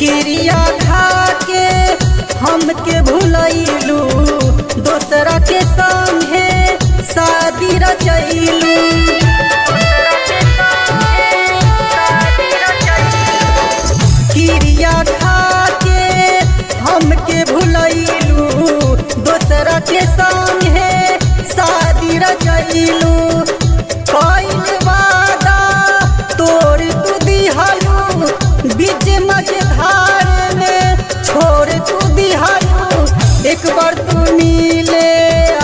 क्रिया खा के हमके भुलैलू, दोसरा के संगे शादी रचैलू। क्रिया खा के हमके भुलैलू, दोसरा के संगे शादी रचैलू। कइल वादा तोड़ तू दिहलू, बीच मझधार में छोड़ तू दिहलू। एक बार तू मिले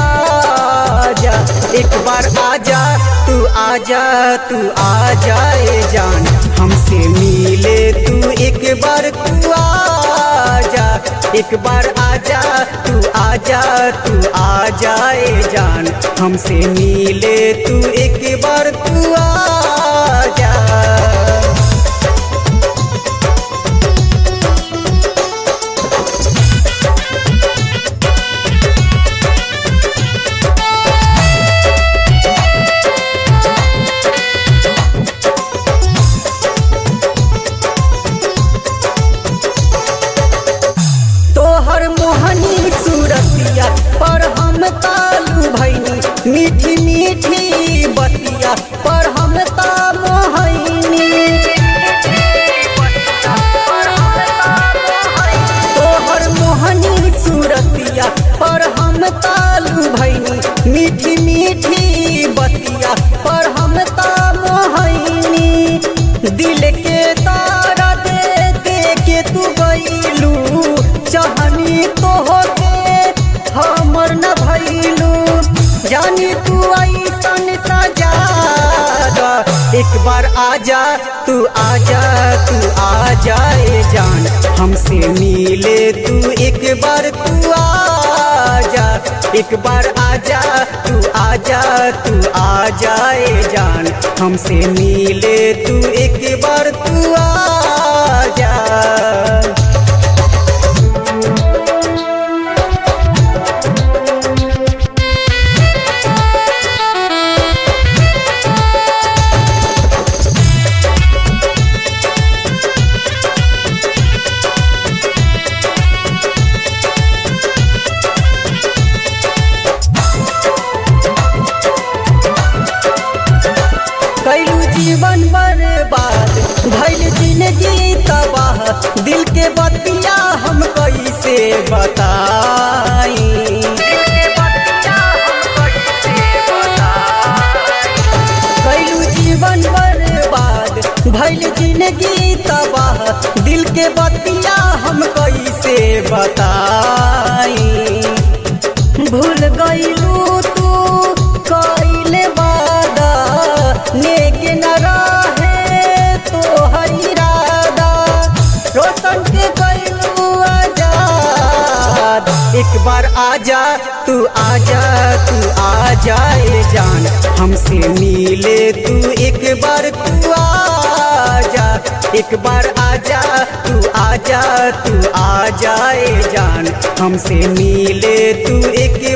आजा, एक बार आजा तू आजा, तू आजा ए जान हमसे मिले तू। एक बार तू आजा, एक बार आजा तू आजा, तू आजा ए जान हमसे मिले तू। एक बार तू आजा। तोहर मोहनी सूरतिया पर हम तालू भैनी, मीठी मीठी बतिया पर हम ता मोहनी। तोहर मोहनी सूरतिया पर हम तालू भैनी, मीठी मीठी बतिया पर हम ता मोहनी। दिल के तारा दे दे के तू गईलू, चाहनी तो होके हमर न भइलू। जानी तू ऐसन सजा, एक बार आजा तू आजा, तू आजा ए जान हमसे मिले तू। एक बार तू आजा, एक बार आजा तू आजा, तू आजा ए जान हमसे मिले तू। एक बार तू आजा। कैलू जीवन बर्बाद, भइल जिंदगी तबाह। दिल के बतिया हम कैसे बताई, कैलू जीवन बर्बाद, भइल जिंदगी तबाह। दिल के बतिया हम कैसे बताई। भूल गईलू तू कइले वादा, नेक न रहे तो इरादा। रोशन के गईलू आजाद, एक बार आजा तू आजा, तू आजा ए जान हमसे मिले तू। एक बार तू आजा, एक बार आजा तू आजा, तू आजा ए जान हमसे मिले तू। एक